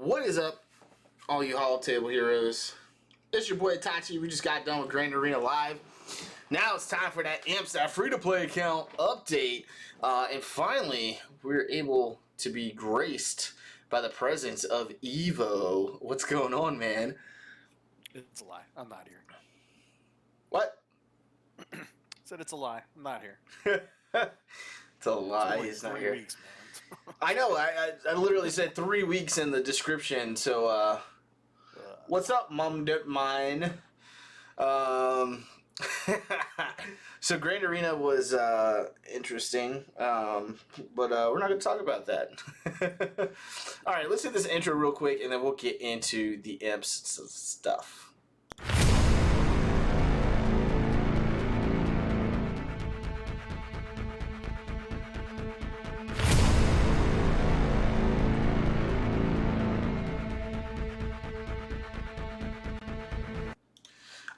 What is up, all you Hall Table heroes? It's your boy Tachi. We just got done with Grand Arena Live. Now it's time for that IMPS, that free-to-play account update. And finally, we're able to be graced by the presence of Evo. What's going on, man? It's a lie. I'm not here. What? Said it's a lie. I'm not here. It's a lie. It's He's not 3 here. weeks, man. I know. I literally said 3 weeks in the description. So, what's up, Mum Dip Mine? So Grand Arena was interesting, but we're not going to talk about that. All right, let's hit this intro real quick, and then we'll get into the IMPS stuff.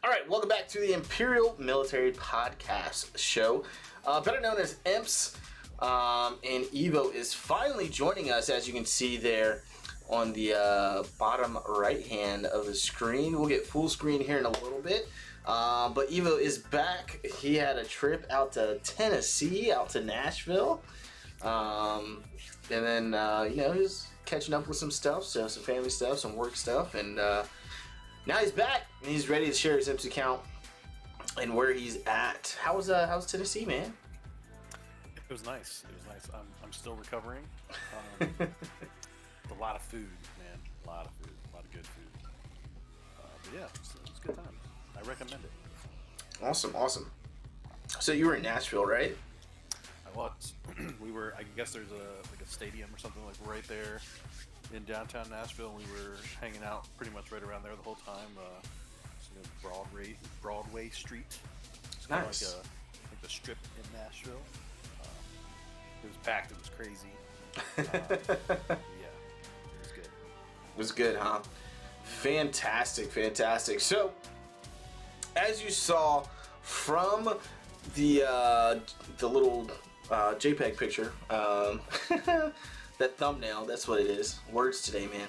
All right, welcome back to the Imperial Military Podcast Show, better known as IMPS, and Evo is finally joining us, as you can see there on the bottom right hand of the screen. We'll get full screen here in a little bit, but Evo is back. He had a trip out to Tennessee, out to Nashville, and then he was catching up with some stuff, so some family stuff, some work stuff, and now he's back, and he's ready to share his IMPS account and where he's at. How's Tennessee, man? It was nice. It was nice. I'm still recovering. A lot of food, man. A lot of food. A lot of good food. But yeah, it was a good time. I recommend it. Awesome. So you were in Nashville, right? I was. We were. I guess there's a stadium or something like right there in downtown Nashville. We were hanging out pretty much right around there the whole time. Broadway Street. It's kind Nice. of like the strip in Nashville. It was packed. It was crazy. Yeah, it was good. It was good, huh? Fantastic. So, as you saw from the little JPEG picture, that thumbnail, that's what it is. Words today, man.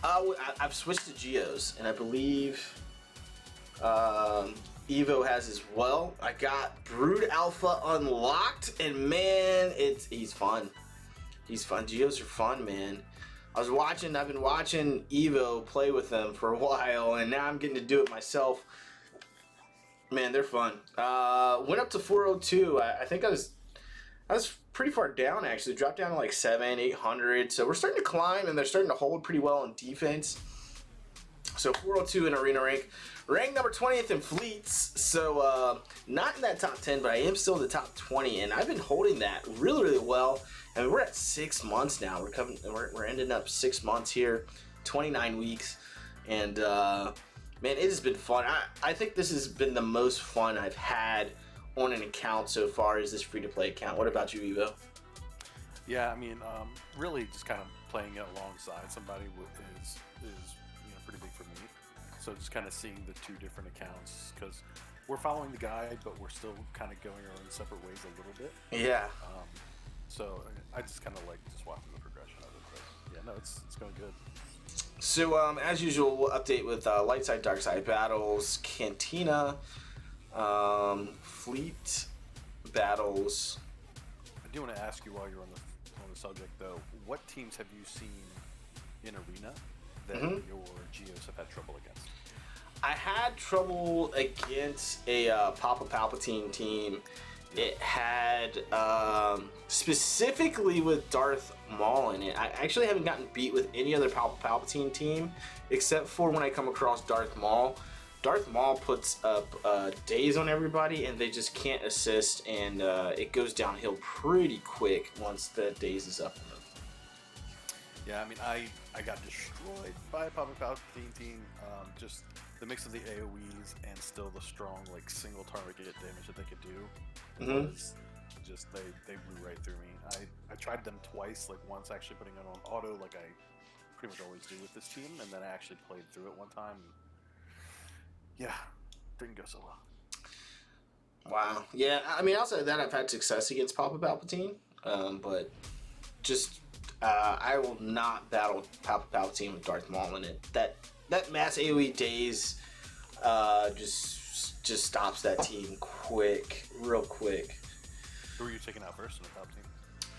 I've switched to Geos, and I believe Evo has as well. I got Brood Alpha unlocked, and man, he's fun. He's fun. Geos are fun, man. I've been watching Evo play with them for a while, and now I'm getting to do it myself. Man, they're fun. Went up to 402. I think I was pretty far down, actually. Dropped down to like 800. So we're starting to climb, and they're starting to hold pretty well on defense. So 402 in arena rank. Ranked number 20th in fleets. So not in that top 10, but I am still in the top 20, and I've been holding that really, really well. I mean, we're at 6 months now. We're ending up 6 months here, 29 weeks, and man, it has been fun. I think this has been the most fun I've had on an account so far as this free-to-play account. What about you, Evo? Yeah, I mean, really just kind of playing it alongside somebody is pretty big for me. So just kind of seeing the two different accounts, because we're following the guide, but we're still kind of going our own separate ways a little bit. Yeah. So I just kind of like just watching the progression of it. But yeah, no, it's going good. So as usual, we'll update with light side, dark side battles, Cantina, fleet battles. I do want to ask you, while you're on the subject though, what teams have you seen in arena that your Geos have had trouble against? I had trouble against a Papa Palpatine team. It had specifically with Darth Maul in it. I actually haven't gotten beat with any other Palpatine team except for when I come across Darth Maul. Darth Maul puts up days on everybody, and they just can't assist, and it goes downhill pretty quick once the days is up. Yeah, I mean, I got destroyed by a Papa Palpatine team. Just the mix of the AoEs and still the strong single target damage that they could do was just they blew right through me. I tried them twice, once actually putting it on auto like I pretty much always do with this team, and then I actually played through it one time. Yeah, didn't go so well. Wow. Yeah, I mean, outside of that, I've had success against Papa Palpatine, but just I will not battle Palpatine with Darth Maul in it. That mass AoE daze just stops that team real quick. Who are you taking out first in the top team?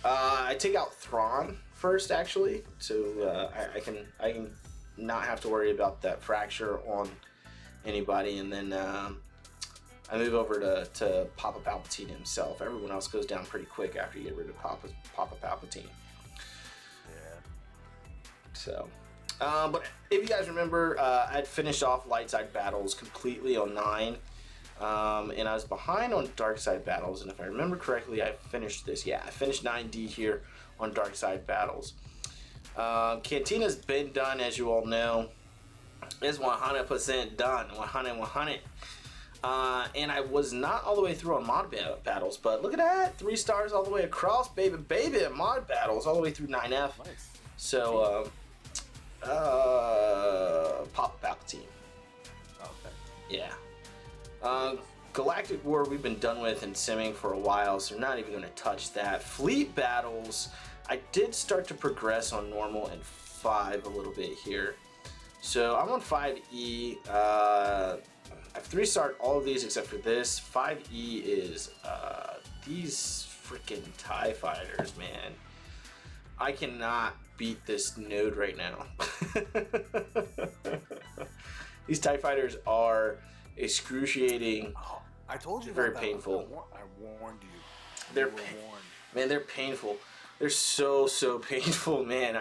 I take out Thrawn first, actually, so I can not have to worry about that fracture on anybody, and then I move over to Papa Palpatine himself. Everyone else goes down pretty quick after you get rid of Papa Palpatine. Yeah. So, but if you guys remember, I'd finished off light side battles completely on 9. And I was behind on dark side battles, and if I remember correctly, I finished this. Yeah, I finished 9D here on dark side battles. Cantina's been done, as you all know. It's 100% done, 100. And I was not all the way through on mod battles, but look at that, 3 stars all the way across, baby, mod battles all the way through 9F. Nice. So, Papa Palpatine. Okay. Yeah. Galactic War we've been done with and simming for a while, so we're not even going to touch that. Fleet battles, I did start to progress on normal and 5 a little bit here. So I'm on 5E. I've 3-starred all of these except for this. 5E is these freaking TIE fighters, man. I cannot beat this node right now. These TIE fighters are excruciating. Oh, I told you very that. painful. I warned you. They're warned. Man, they're painful. They're so painful, man.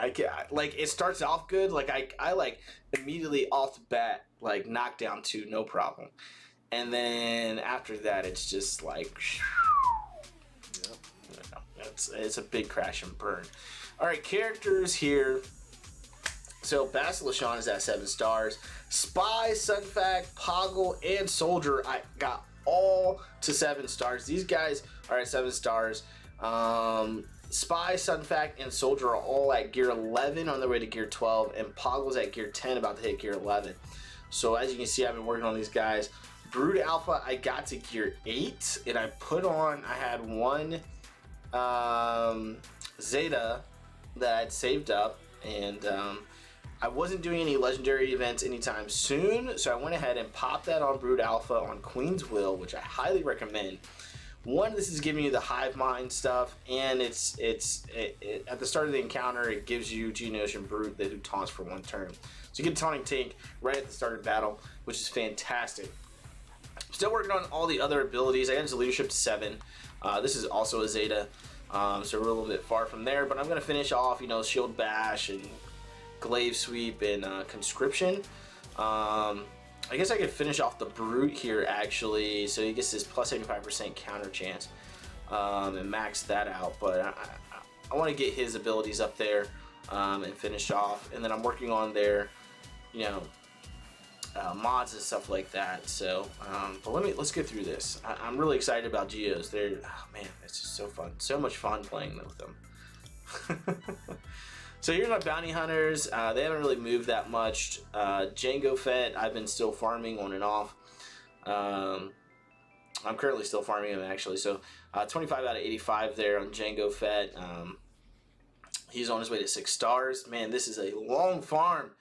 Like, it starts off good. Like I like immediately off the bat like knockdown 2, no problem. And then after that, it's just like, yep. It's a big crash and burn. All right, characters here. So Basilishan is at 7 stars. Spy, Sunfac, Poggle, and Soldier, I got all to 7 stars. These guys are at 7 stars. Spy, Sunfac, and Soldier are all at gear 11 on their way to gear 12, and Poggle's at gear 10 about to hit gear 11. So as you can see, I've been working on these guys. Brood Alpha, I got to gear 8, and I had one Zeta that I'd saved up, and I wasn't doing any legendary events anytime soon, so I went ahead and popped that on Brood Alpha on Queen's Will, which I highly recommend. One, this is giving you the hive mind stuff, and it's at the start of the encounter, it gives you Geonosis and Brute that do taunts for 1 turn. So you get a taunting tank right at the start of battle, which is fantastic. Still working on all the other abilities. I got his leadership to 7. This is also a Zeta, so we're a little bit far from there, but I'm going to finish off, Shield Bash and Glaive Sweep and Conscription. I guess I could finish off the Brute here, actually, so he gets this plus 75% counter chance, and max that out, but I want to get his abilities up there and finish off, and then I'm working on their, mods and stuff like that. So, but let's get through this. I'm really excited about Geos. Man, it's just so fun, so much fun playing with them. So here's my bounty hunters. They haven't really moved that much. Jango Fett, I've been still farming on and off. I'm currently still farming him, actually. So 25 out of 85 there on Jango Fett. He's on his way to 6 stars. Man, this is a long farm,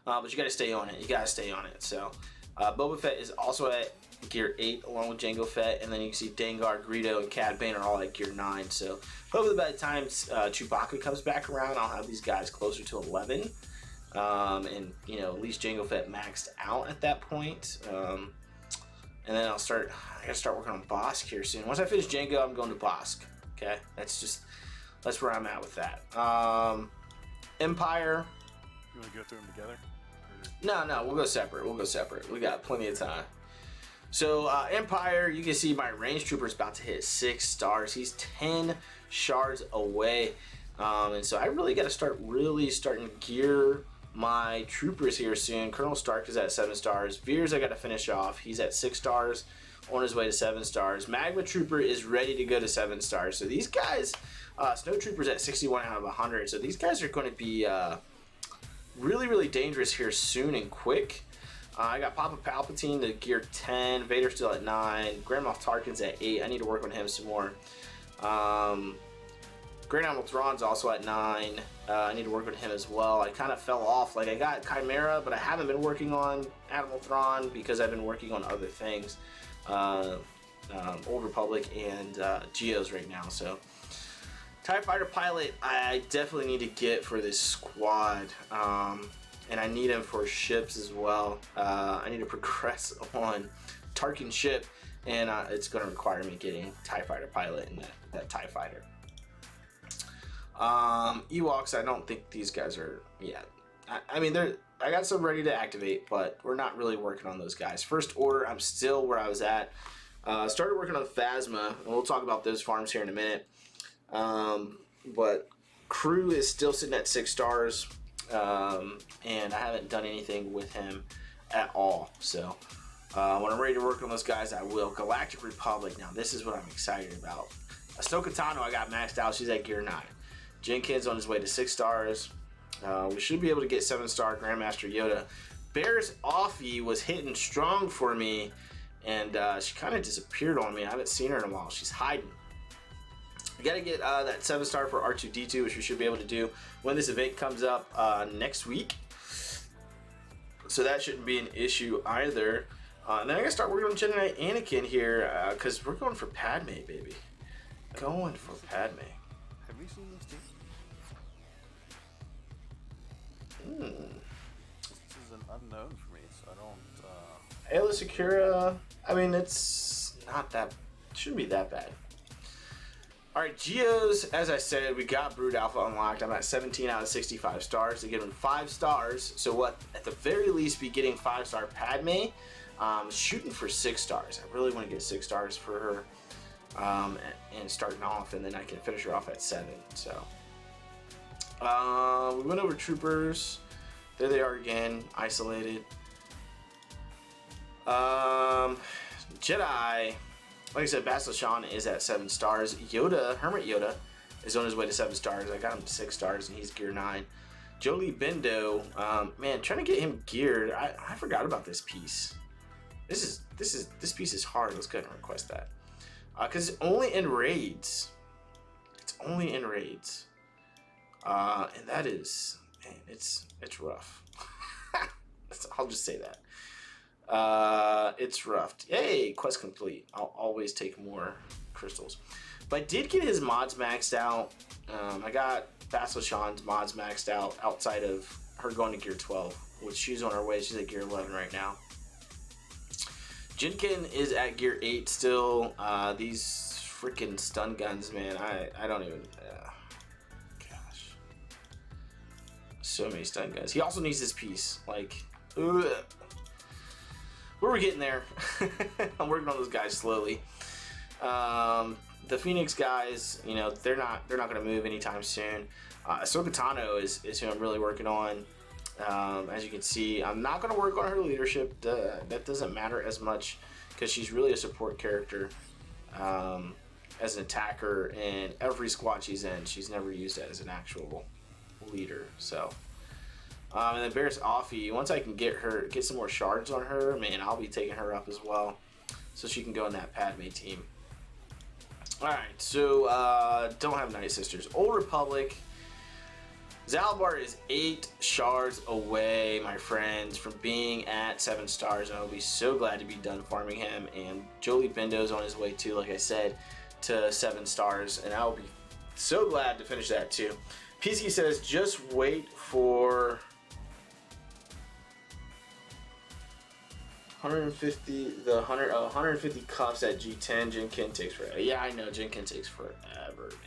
but you got to stay on it. So Boba Fett is also at gear 8 along with Jango Fett, and then you can see Dengar, Greedo, and Cad Bane are all at gear 9. So hopefully by the time Chewbacca comes back around, I'll have these guys closer to 11, and at least Jango Fett maxed out at that point. And then I gotta start working on Bosk here soon. Once I finish Jango, I'm going to Bosk. Okay, that's where I'm at with that. Empire. You want to go through them together? No, we'll go separate. We got plenty of time. So Empire, you can see my range trooper is about to hit 6 stars. He's 10 shards away, and so I really got to start starting to gear my troopers here soon. Colonel Stark is at 7 stars. Veers I got to finish off. He's at 6 stars, on his way to 7 stars. Magma Trooper is ready to go to 7 stars. So these guys, Snow Trooper's at 61 out of 100. So these guys are going to be really dangerous here soon and quick. I got Papa Palpatine to gear 10. Vader still at 9. Grand Moff Tarkin's at 8. I need to work on him some more. Grand Admiral Thrawn's also at 9. I need to work with him as well. I kind of fell off. Like, I got Chimera, but I haven't been working on Admiral Thrawn because I've been working on other things. Old Republic and Geos right now. So, TIE Fighter pilot, I definitely need to get for this squad. And I need him for ships as well. I need to progress on Tarkin ship, and it's going to require me getting TIE Fighter pilot and that TIE Fighter. Ewoks, I don't think these guys are yet. I mean, I got some ready to activate, but we're not really working on those guys. First Order, I'm still where I was at. Started working on Phasma, and we'll talk about those farms here in a minute. But Crew is still sitting at 6 stars, and I haven't done anything with him at all. So when I'm ready to work on those guys, I will. Galactic Republic, now this is what I'm excited about. Ahsoka Tano, I got maxed out. She's at gear 9. Jenkins on his way to 6 stars. We should be able to get 7-star Grandmaster Yoda. Bears Offie was hitting strong for me, and she kind of disappeared on me. I haven't seen her in a while. She's hiding. We got to get that 7-star for R2-D2, which we should be able to do when this event comes up next week. So that shouldn't be an issue either. And then I got to start working on Jedi Knight Anakin here, because we're going for Padme, baby. Going for Padme. Have you seen this team? This is an unknown for me, so I don't. Ayla Secura, I mean, it's not that, shouldn't be that bad. Alright, Geos, as I said, we got Brood Alpha unlocked. I'm at 17 out of 65 stars to give him 5 stars. So what, at the very least, be getting 5-star Padme. Shooting for 6 stars. I really want to get 6 stars for her. And starting off, and then I can finish her off at 7. So we went over troopers. There they are again, isolated. Jedi, like I said, Bastila Shan is at 7 stars. Yoda, Hermit Yoda, is on his way to 7 stars. I got him to 6 stars, and he's gear 9. Jolie Bendo, man, trying to get him geared. I forgot about this piece. This piece is hard. Let's go ahead and request that. Because it's only in raids. It's only in raids. And that is, man, it's rough. I'll just say that. It's rough. Yay, quest complete. I'll always take more crystals. But I did get his mods maxed out. I got Bastila Shan's mods maxed out outside of her going to gear 12, which she's on her way. She's at gear 11 right now. Jinkin is at gear 8 still. These freaking stun guns, man. I don't even. Gosh. So many stun guns. He also needs this piece. Like, ugh. But we're getting there. I'm working on those guys slowly. The Phoenix guys, you know, they're not going to move anytime soon. Ahsoka Tano is who I'm really working on. As you can see, I'm not going to work on her leadership. That doesn't matter as much because she's really a support character as an attacker, and every squad she's in, she's never used as an actual leader. So, and then Bears Offie, once I can get some more shards on her, man, I'll be taking her up as well, so she can go in that Padme team. All right, so don't have Night Sisters. Old Republic. Zalbar is 8 shards away, my friends, from being at 7 stars. And I'll be so glad to be done farming him. And Jolie Bendo's on his way too, like I said, to 7 stars. And I'll be so glad to finish that too. PC says, just wait for 150 cuffs at G10. Jinkin takes forever. Yeah, I know, Jinkin takes forever, man.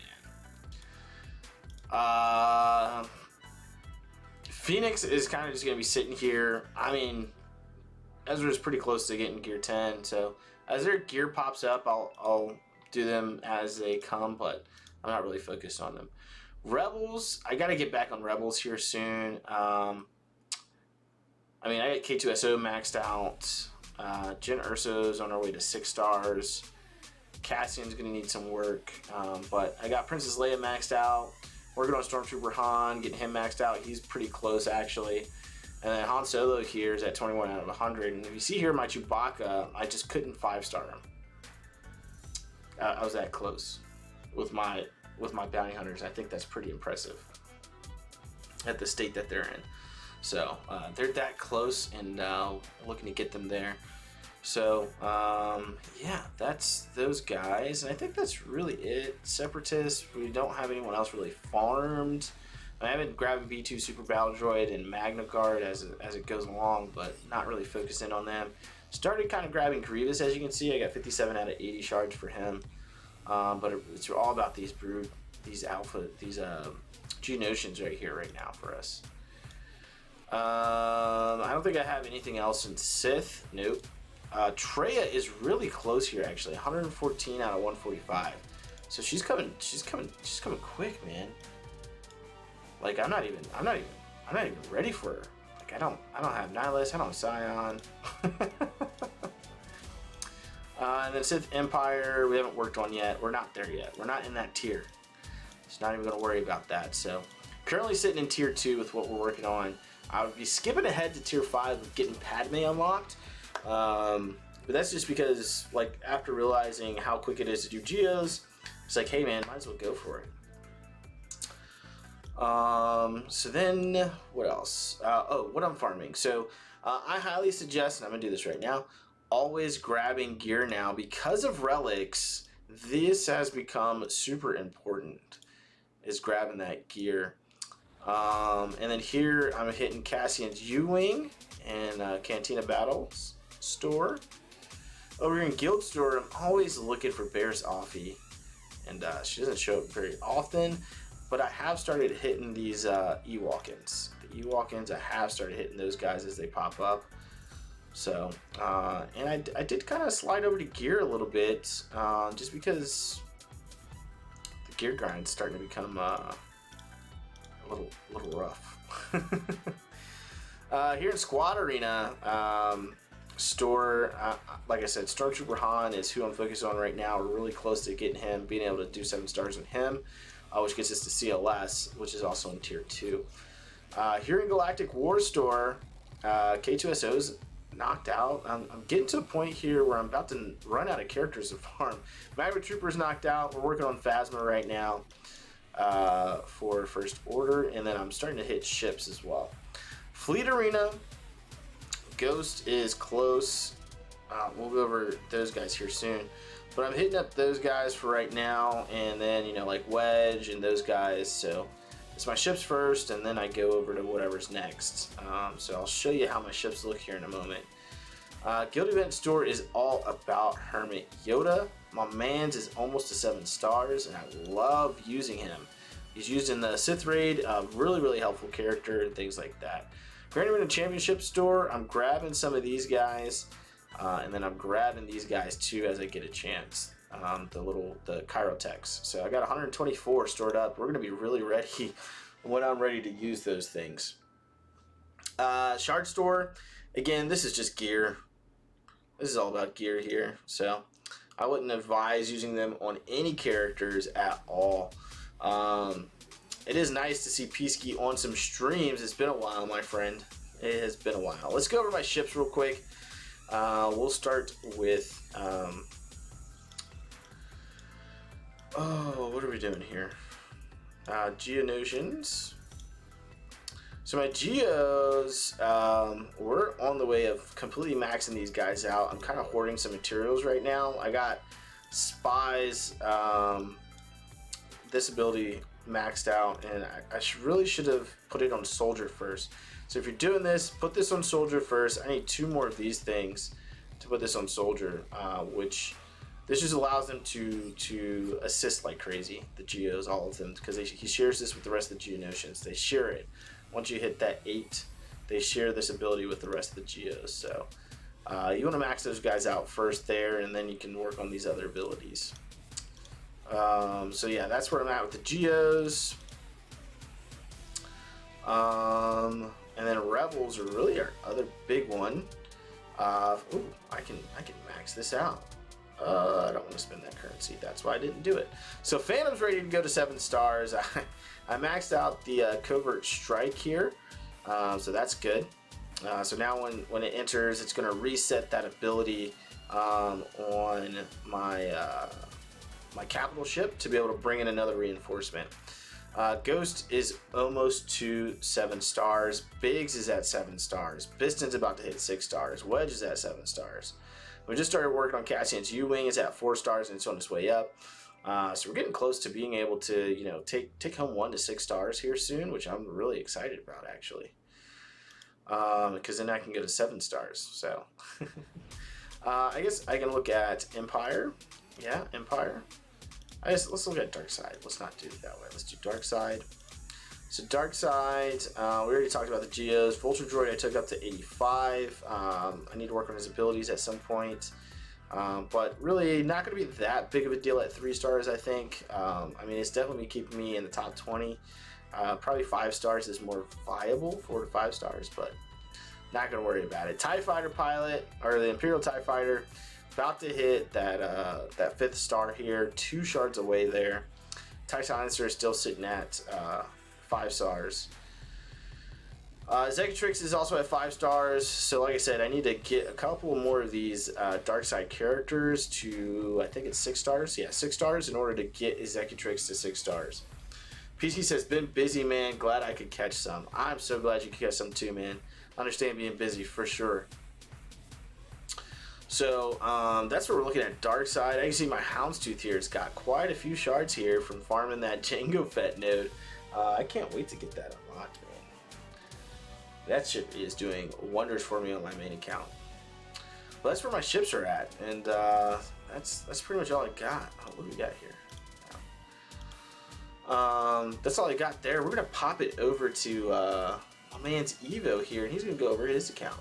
Phoenix is kind of just going to be sitting here. I mean, Ezra's pretty close to getting gear 10, so as their gear pops up, I'll do them as they come, but I'm not really focused on them. Rebels, I got to get back on Rebels here soon. I mean, I got K2SO maxed out. Jen Urso's on our way to 6 stars. Cassian's going to need some work, but I got Princess Leia maxed out. Working on Stormtrooper Han, getting him maxed out. He's pretty close, actually. And then Han Solo here is at 21 out of 100. And if you see here my Chewbacca, I just couldn't 5-star him. I was that close with my with my bounty hunters. I think that's pretty impressive at the state that they're in. So they're that close, and looking to get them there. So yeah, that's those guys, and I think that's really it. Separatists, we don't have anyone else really farmed. I have been grabbing B2 Super Battle Droid and Magna Guard as it goes along, but not really focusing on them. Started kind of grabbing Grievous, as you can see. I got 57 out of 80 shards for him, but it's all about these brood, these alpha, these Geonosians right here, right now for us. I don't think I have anything else in Sith. Nope. Treya is really close here, actually. 114 out of 145. So she's coming quick, man. Like I'm not even ready for her. Like I don't have Nihilus, I don't have Scion. And then Sith Empire, we haven't worked on yet. We're not there yet. We're not in that tier. Just not even gonna worry about that. So currently sitting in tier 2 with what we're working on. I would be skipping ahead to tier 5 with getting Padme unlocked. But that's just because, like, after realizing how quick it is to do Geos, it's like, hey man, might as well go for it. So then what else? Oh, what I'm farming. So I highly suggest, and I'm gonna do this right now, always grabbing gear now. Because of relics, this has become super important, is grabbing that gear. And then here I'm hitting Cassian's U-Wing and Cantina Battles store. Over here in Guild Store, I'm always looking for Bear's Offie, and she doesn't show up very often, but I have started hitting these Ewokins. The Ewokins, I have started hitting those guys as they pop up. So, and I did kind of slide over to gear a little bit, just because the gear grind's starting to become a little rough. Here in Squad Arena, store, like I said, Stormtrooper Han is who I'm focused on right now. We're really close to getting him, being able to do 7 stars on him, which gets us to CLS, which is also in tier 2. Here in Galactic War Store, K2SO's knocked out. I'm getting to a point here where I'm about to run out of characters to farm. Magma Trooper's knocked out. We're working on Phasma right now for First Order, and then I'm starting to hit ships as well. Fleet Arena, Ghost is close. We'll go over those guys here soon, but I'm hitting up those guys for right now, and then, you know, like Wedge and those guys. So it's my ships first, and then I go over to whatever's next. So I'll show you how my ships look here in a moment. Guild Event Store is all about Hermit Yoda. My man's is almost to 7 stars, and I love using him. He's used in the Sith Raid, really helpful character and things like that. Currently in a Championship Store, I'm grabbing some of these guys, and then I'm grabbing these guys too as I get a chance. The Chirotechs. So I got 124 stored up. We're gonna be really ready when I'm ready to use those things. Shard Store, again, this is just gear. This is all about gear here. So I wouldn't advise using them on any characters at all. It is nice to see Peasky on some streams. It's been a while, my friend. It has been a while. Let's go over my ships real quick. We'll start with what are we doing here? Geonosians. So my Geos, we're on the way of completely maxing these guys out. I'm kind of hoarding some materials right now. I got Spies, this ability maxed out, and I really should have put it on Soldier first. So if you're doing this, put this on Soldier first. I need 2 more of these things to put this on Soldier, which this just allows them to assist like crazy, the Geos, all of them, because he shares this with the rest of the Geonosians. They share it. Once you hit that 8, they share this ability with the rest of the Geos. So you want to max those guys out first there, and then you can work on these other abilities. So yeah, that's where I'm at with the Geos. And then Rebels are really our other big one. Ooh, I can max this out. I don't want to spend that currency. That's why I didn't do it. So Phantom's ready to go to 7 stars. I maxed out the Covert Strike here, so that's good. So now when it enters, it's going to reset that ability on my my capital ship to be able to bring in another reinforcement. Ghost is almost to 7 stars. Biggs is at 7 stars. Piston's about to hit 6 stars. Wedge is at 7 stars. We just started working on Cassian's U-Wing. It's at 4 stars and it's on its way up. So we're getting close to being able to, you know, take home 1 to 6 stars here soon, which I'm really excited about actually. Because then I can go to 7 stars. So I guess I can look at Empire. Yeah, Empire. Let's look at Dark Side. Let's not do it that way. Let's do Dark Side. So Dark Side, we already talked about the Geos. Vulture Droid I took up to 85. I need to work on his abilities at some point. But really not going to be that big of a deal at 3 stars, I think. I mean, it's definitely keeping me in the top 20. Probably 5 stars is more viable, 4 to 5 stars, but not going to worry about it. TIE Fighter pilot, or the Imperial TIE Fighter, about to hit that 5th star here, 2 shards away there. TIE Silencer is still sitting at 5 stars. Zegatrix is also at 5 stars, so like I said, I need to get a couple more of these Dark Side characters to, I think it's 6 stars? Yeah, 6 stars in order to get Zegatrix to 6 stars. PC says, been busy, man. Glad I could catch some. I'm so glad you could catch some too, man. Understand being busy for sure. So that's what we're looking at. Dark Side. I can see my Houndstooth here. It's got quite a few shards here from farming that Jango Fett node. I can't wait to get that unlocked, man. That ship is doing wonders for me on my main account. But that's where my ships are at, and that's pretty much all I got. Oh, what do we got here? That's all I got there. We're gonna pop it over to my man's Evo here, and he's gonna go over his account.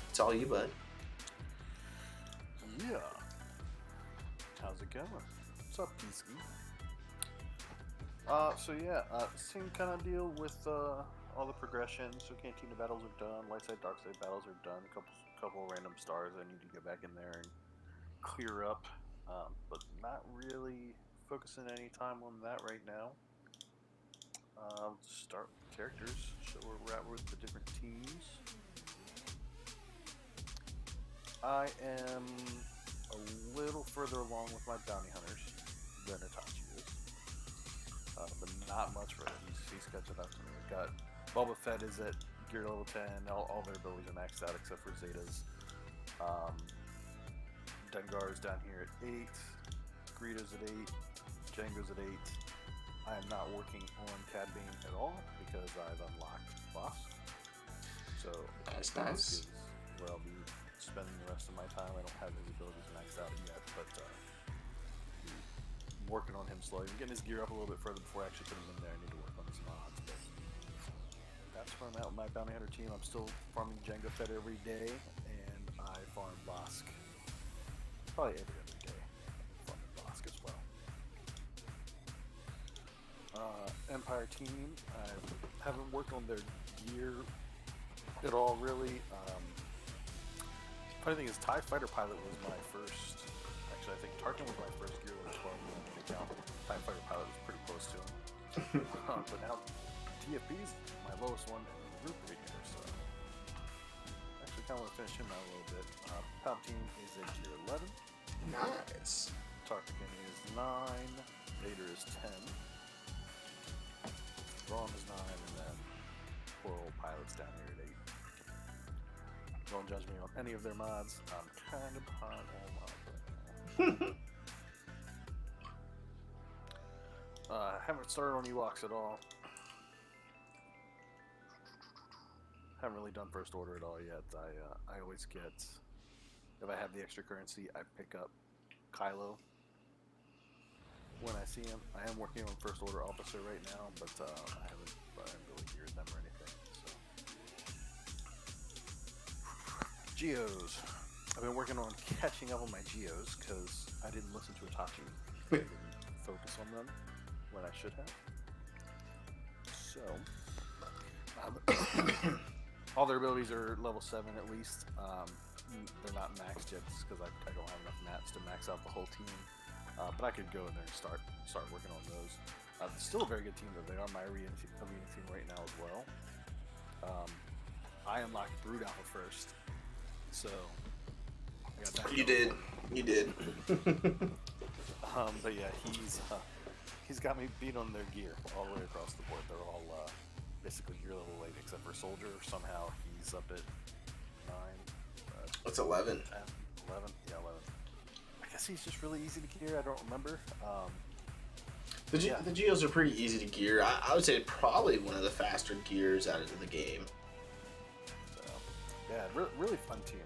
It's all you, bud. Yeah. How's it going? What's up, PC? So yeah, same kind of deal with all the progression. So Cantina battles are done, light side, dark side battles are done. Couple random stars I need to get back in there and clear up, but not really focusing any time on that right now. I'll just start with characters, show where we're at with the different teams. I am a little further along with my bounty hunters than Itachi is, but not much further. He's catching up to me. We've got Boba Fett is at gear level 10. All their abilities are maxed out except for Zeta's. Dengar's down here at 8. Greedo's at 8. Jango's at 8. I am not working on Cad Bane at all because I've unlocked Boss. So That's Boss nice. is where I'll be spending the rest of my time. I don't have his abilities maxed out yet, but I'm working on him slowly. I'm getting his gear up a little bit further before I actually put him in there. I need to work on his mods, but that's where I'm at with my bounty hunter team. I'm still farming Jango Fett every day, and I farm Bosk probably every other day. Farming Bosk as well. Empire team, I haven't worked on their gear at all really. Funny thing is, TIE Fighter Pilot was my first. Actually, I think Tarkin was my first gear level 12 on the account. TIE Fighter Pilot was pretty close to him. But now TFB is my lowest one in the group right here, so actually kind of want to finish him out a little bit. Palpatine is at tier 11. Nice. Tarkin is 9. Vader is 10. Braun is 9, and then poor old pilot's down here at 8. Don't judge me on any of their mods. I'm kind of behind all mods right now. Haven't started on Ewoks at all. Haven't really done first order at all yet. I always get, if I have the extra currency, I pick up Kylo when I see him. I am working on first order officer right now, but I haven't really geared them or anything. So Geos. I've been working on catching up on my Geos because I didn't listen to Itachi. I didn't focus on them when I should have. So all their abilities are level 7 at least. They're not maxed yet just because I don't have enough mats to max out the whole team. But I could go in there and start working on those. It's still a very good team though. They are my arena team right now as well. I unlocked Brood Alpha first, so I got that. You did. But yeah, he's got me beat on their gear all the way across the board. They're all basically gear level 8 except for Soldier. Somehow he's up at 9. What's 11? 10, 11? Yeah, 11. I guess he's just really easy to gear. I don't remember. The Geos are pretty easy to gear. I would say probably one of the faster gears out of the game. So, yeah, really fun team.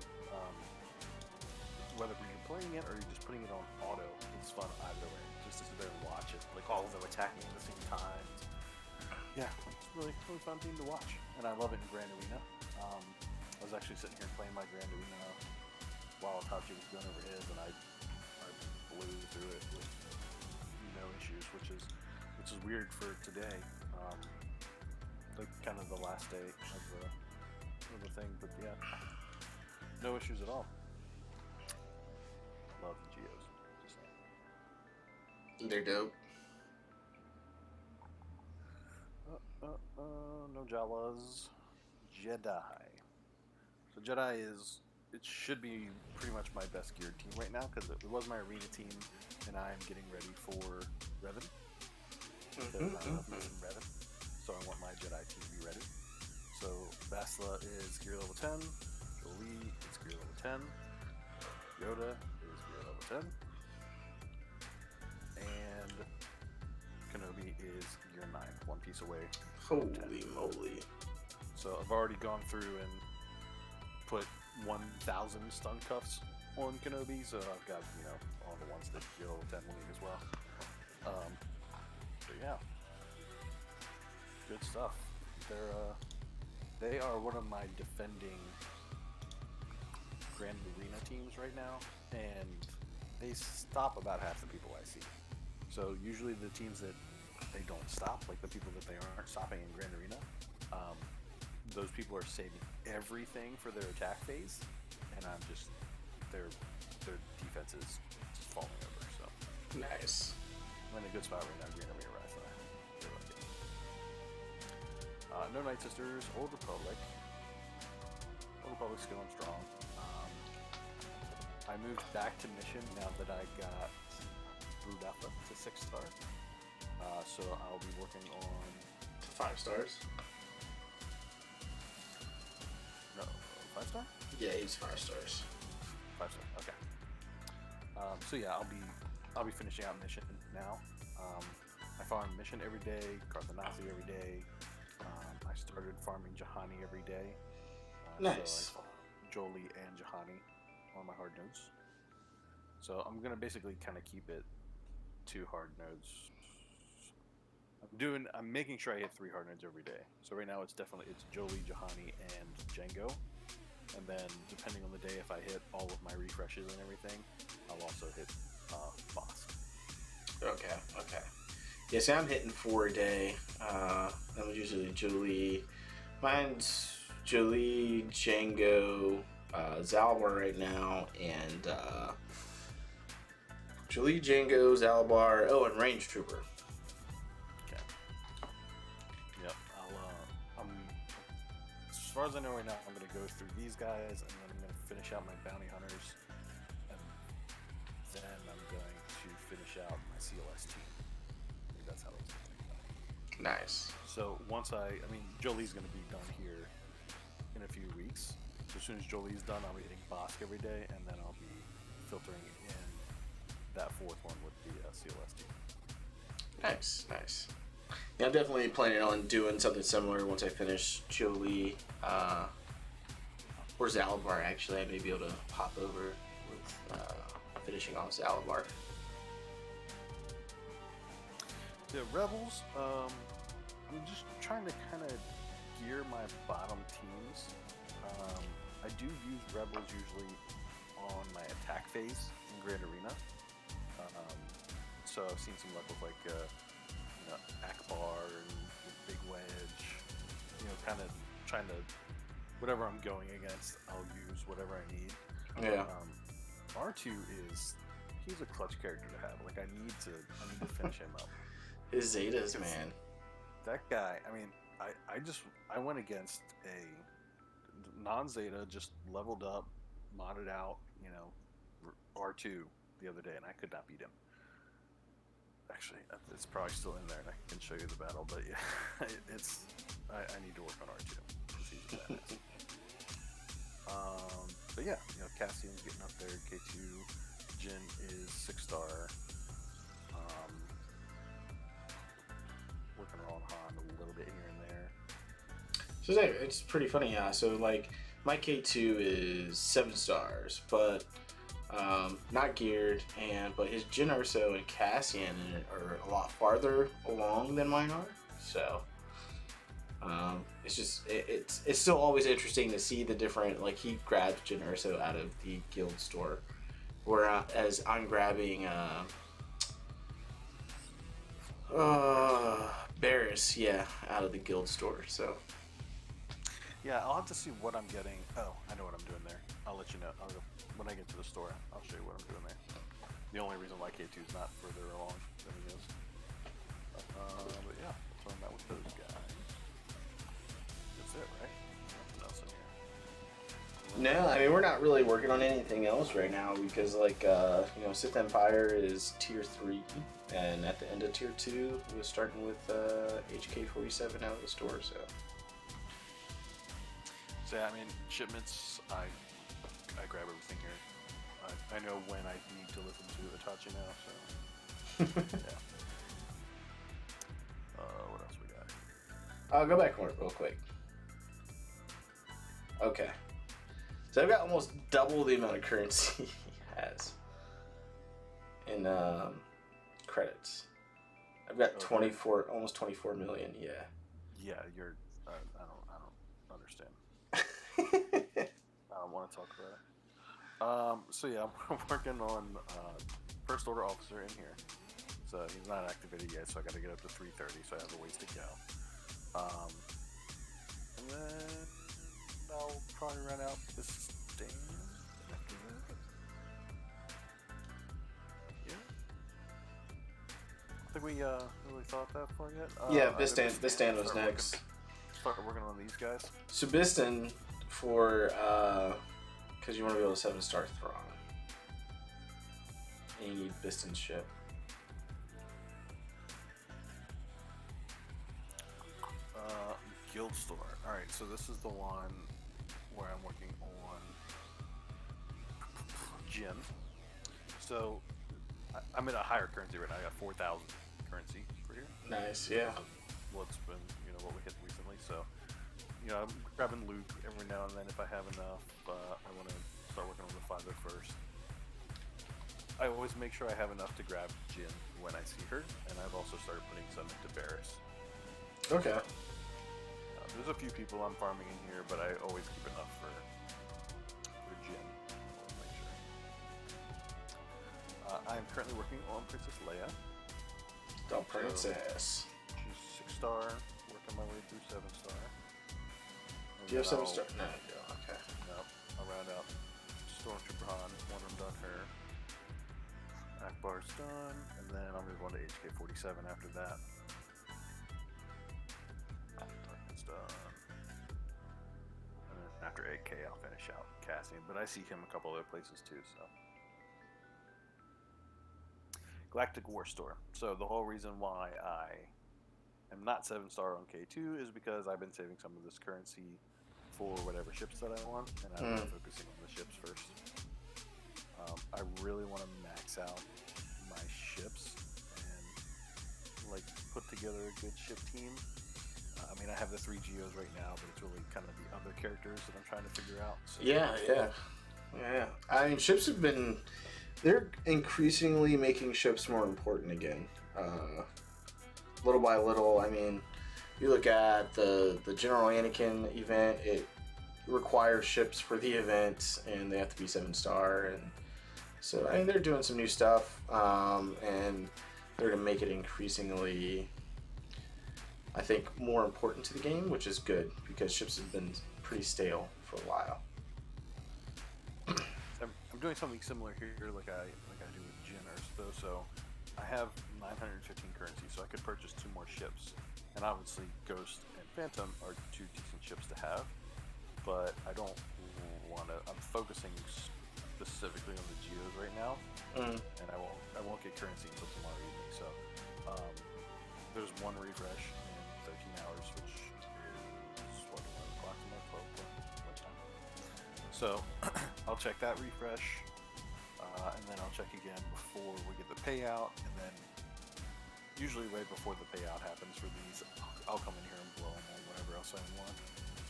Whether you're playing it or you're just putting it on auto, it's fun either way. Just to sit there and watch it, like all of them attacking at the same time. Yeah, it's really fun team to watch, and I love it in Grand Arena. I was actually sitting here playing my Grand Arena while Tachi was going over his, and I blew through it with no issues, which is weird for today. Like kind of the last day of the thing, but yeah, no issues at all. Love the Geos. Just They're dope. No Jawas. Jedi. So Jedi it should be pretty much my best geared team right now because it was my arena team, and I am getting ready for Revan. Revan. So I want my Jedi team to be ready. So Basla is gear level 10. Jolie is gear level 10. Yoda is gear level 10. And Kenobi is gear 9, one piece away. Holy moly. So I've already gone through and put 1,000 stun cuffs on Kenobi, so I've got, all the ones that gear level 10 will need as well. But yeah. Good stuff. They are one of my defending Grand Arena teams right now, and they stop about half the people I see. So usually the teams that they don't stop, like the people that they aren't stopping in Grand Arena, those people are saving everything for their attack phase, and I'm just their defense is just falling over. So Nice. I'm in a good spot right now. Grand Arena Rise. I really like it. No Night Sisters, Old Republic. Old Republic's going strong. I moved back to Mission now that I got Brood Alpha to 6-star. So I'll be working on 5 stars. No, 5-star? Yeah, he's 5 stars. 5-star. Okay. So yeah, I'll be finishing out Mission now. I farm Mission every day, Carthanazi every day. I started farming Jahani every day. Nice. So I farm Jolie and Jahani on my hard nodes. So I'm gonna basically kind of keep it 2 hard nodes. I'm making sure I hit 3 hard nodes every day. So right now it's Jolie, Jahani, and Django. And then depending on the day, if I hit all of my refreshes and everything, I'll also hit boss. Okay. Yeah, see, I'm hitting 4 a day. That was usually Jolie. Mine's Jolie, Django, Zalbar right now, and Jolie, Django, Zalbar, and Range Trooper. Okay. Yep. As far as I know right now, I'm gonna go through these guys, and then I'm gonna finish out my bounty hunters, and then I'm going to finish out my CLS team. I think that's how it's going to go. Nice. So once Jolie's gonna be done here in a few weeks. So as soon as Jolie's done, I'll be hitting Bosk every day, and then I'll be filtering in that 4th one with the CLS team. Nice. Yeah, I'm definitely planning on doing something similar once I finish Jolie, or Zalbar. Actually, I may be able to hop over with finishing off Zalbar. The Rebels, I'm just trying to kind of gear my bottom teams. I do use Rebels usually on my attack phase in Grand Arena. So I've seen some luck with Akbar and the Big Wedge. Kind of trying to whatever I'm going against, I'll use whatever I need. Yeah. R2 he's a clutch character to have. Like I need to finish him up. His Zetas, man. That guy. I went against a non-Zeta, just leveled up, modded out, R2 the other day, and I could not beat him. Actually, it's probably still in there, and I can show you the battle. But yeah, it's I need to work on R2 because he's a badass. But yeah, Cassian's getting up there. K2, Jin is 6-star. Working on Han a little bit here and there. So it's pretty funny, yeah. So like my K2 is 7 stars, but not geared, but his Jin Urso and Cassian are a lot farther along than mine are. So it's just it's still always interesting to see the different, like he grabs Jin Urso out of the guild store, whereas I'm grabbing Barris, yeah, out of the guild store. So yeah, I'll have to see what I'm getting. Oh, I know what I'm doing there. I'll let you know. When I get to the store, I'll show you what I'm doing there. The only reason why K2 is not further along than he is. But yeah, that's where I'm at with those guys. That's it, right? Nothing else in here. no, I mean we're not really working on anything else right now because like Sith Empire is tier 3, and at the end of tier 2 we're starting with HK47 out of the store. So yeah, I mean shipments. I grab everything here. I know when I need to listen to Itachi now. So yeah. What else we got? I'll go back real quick. Okay. So I've got almost double the amount of currency he has in credits. I've got 24, almost 24 million. Yeah. Yeah, you're. I don't understand. I don't want to talk about it. So yeah, I'm working on First Order Officer in here. So he's not activated yet, so I got to get up to 330, so I have a ways to go. And then I'll probably run out this stand after that. Yeah. I think we really thought that far yet. Yeah, Bistan was next. Start working on these guys. So Bistan for because you want to be able to 7-star Thrawn. And you need Bistan's ship. Guild store. Alright, so this is the one where I'm working on Jin. So I'm at a higher currency right now. I got 4,000 currency for here. Nice, yeah. What's been, what we hit recently. So, I'm grabbing loot every now and then if I have enough. I want to start working on the 501st. I always make sure I have enough to grab Jin when I see her, and I've also started putting some into Barris. Okay. There's a few people I'm farming in here, but I always keep enough for Jin. I'll make sure. I'm currently working on Princess Leia. The princess. She's 6-star, working my way through 7-star. Do you have 7-star? No, I do. Okay. No, I'll round out Stormtrooper Han when I'm done her. Akbar's done, and then I'll move on to HK47 after that. Tarkin's done. And then after 8K, I'll finish out Cassian, but I see him a couple other places too, so. Galactic War Store. So the whole reason why I am not 7-star on K2 is because I've been saving some of this currency for whatever ships that I want, and I've been focusing on the ships first. I really want to max out my ships and put together a good ship team. I mean, I have the 3 Geos right now, but it's really kind of the other characters that I'm trying to figure out. So. Yeah. I mean, ships have been... They're increasingly making ships more important again. Little by little, I mean, you look at the General Anakin event, it requires ships for the event, and they have to be 7-star. And so, I mean, they're doing some new stuff, and they're going to make it increasingly, I think, more important to the game, which is good, because ships have been pretty stale for a while. I'm doing something similar here, like I do with Jin Urso. So I have 915 currency, so I could purchase 2 more ships. And obviously, Ghost and Phantom are 2 decent ships to have, but I don't want to. I'm focusing specifically on the Geos right now, and I won't get currency until tomorrow evening. So there's one refresh in 13 hours, which is what, 11 o'clock tomorrow, 12 o'clock, what time? So I'll check that refresh, and then I'll check again before we get the payout, and then usually right before the payout happens for these, I'll come in here and blow them on whatever else I want.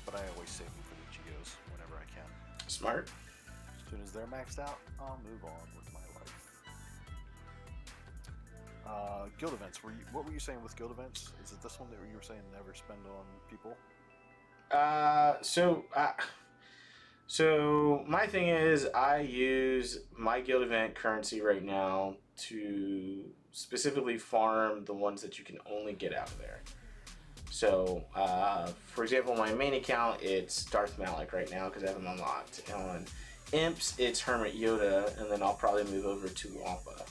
But I always save them for the Geos whenever I can. Smart. As soon as they're maxed out, I'll move on with my life. Guild events. What were you saying with guild events? Is it this one that you were saying never spend on people? So my thing is, I use my guild event currency right now to specifically farm the ones that you can only get out of there. So, for example, my main account, it's Darth Malik right now because I have him unlocked. On IMPS, it's Hermit Yoda, and then I'll probably move over to Wampa.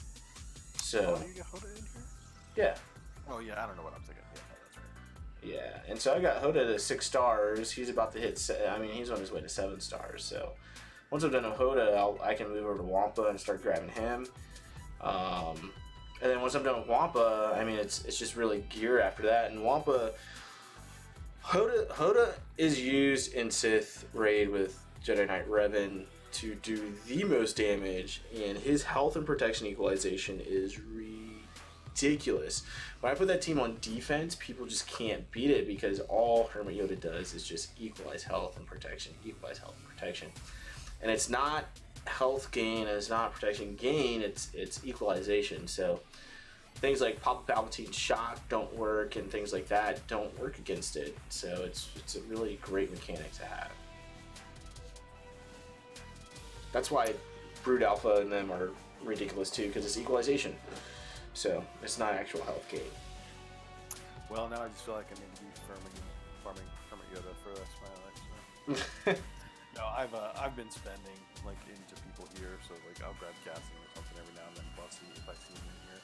So, Oh, you got Hoda in here? yeah. Oh, yeah, I don't know what I'm thinking. Yeah, no, that's right. Yeah, and so I got Hoda to 6 stars. He's about to hit, he's on his way to 7 stars. So, once I'm done with Hoda, I can move over to Wampa and start grabbing him. And then once I'm done with Wampa, it's just really gear after that. And Wampa, Hoda is used in Sith Raid with Jedi Knight Revan to do the most damage, and his health and protection equalization is ridiculous. When I put that team on defense, people just can't beat it because all Hermit Yoda does is just equalize health and protection, equalize health and protection. And it's not health gain, and it's not protection gain, it's equalization. So things like Papa Palpatine's shock don't work, and things like that don't work against it. So it's a really great mechanic to have. That's why Brood Alpha and them are ridiculous too, because it's equalization. So it's not actual health gain. Well, now I just feel like I need to be farming Hermit Yoda for the rest of my life. So. No, I've been spending like into people here, so like I'll grab Cassie or something every now and then, Bussy if I see him in here.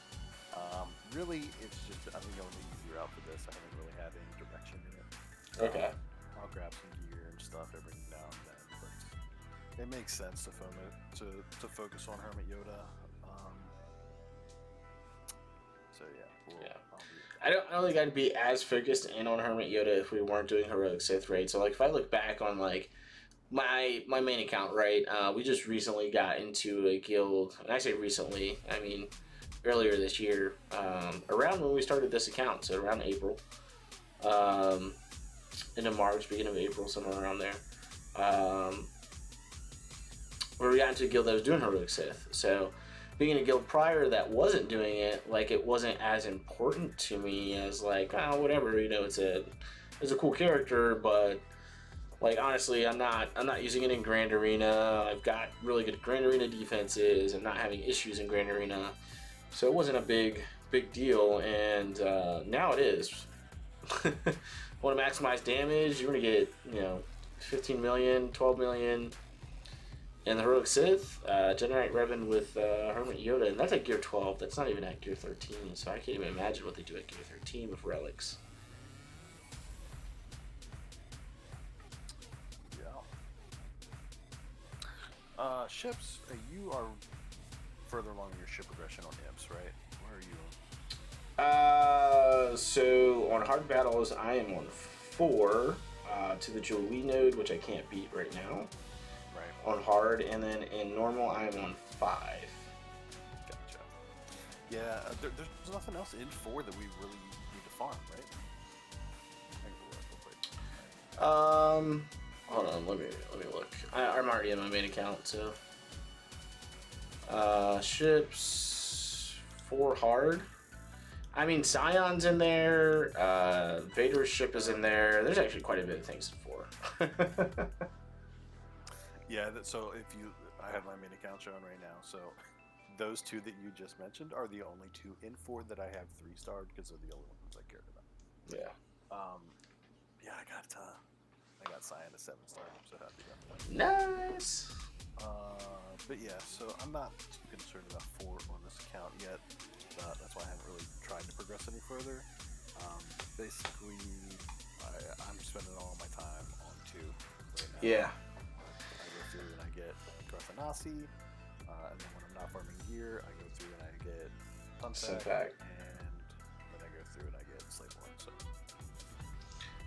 Really, it's just I'm going the easier route for this. I haven't really had any direction in it. Okay. I'll grab some gear and stuff every now and then, but it makes sense to focus on Hermit Yoda. So yeah, I don't think I'd be as focused in on Hermit Yoda if we weren't doing Heroic Sith Raid. So like if I look back on like my main account, right? We just recently got into a guild, and I say recently, earlier this year, around when we started this account, so around April, into March, beginning of April, somewhere around there, where we got into a guild that was doing Heroic Sith. So being in a guild prior that wasn't doing it, like it wasn't as important to me as like, oh, whatever, it's a cool character, but like honestly, I'm not using it in Grand Arena. I've got really good Grand Arena defenses. I'm not having issues in Grand Arena, so it wasn't a big deal. And now it is. Want to maximize damage? You're gonna get 15 million, 12 million. And the Heroic Sith, Jedi Knight Revan with Hermit Yoda, and that's at Gear 12. That's not even at Gear 13, so I can't even imagine what they do at Gear 13 with relics. Ships, you are further along in your ship progression on IMPS, right? Where are you? So on hard battles, I am on 4 to the Jolie node, which I can't beat right now. Right. On hard, and then in normal, I am on 5. Gotcha. Yeah, there's nothing else in 4 that we really need to farm, right? Hold on, let me look. I'm already in my main account, so ships 4 hard. Scion's in there. Vader's ship is in there. There's actually quite a bit of things in 4. Yeah, so I have my main account showing right now. So those 2 that you just mentioned are the only 2 in 4 that I have 3-starred because they're the only ones I cared about. Yeah. Yeah, I got Scion to 7-star. I'm so happy about that. Nice. But yeah, so I'm not too concerned about 4 on this account yet. That's why I haven't really tried to progress any further. Basically, I'm spending all my time on 2 right now. Yeah. I go through and I get Garthanasi, and then when I'm not farming gear, I go through and I get Sunpack and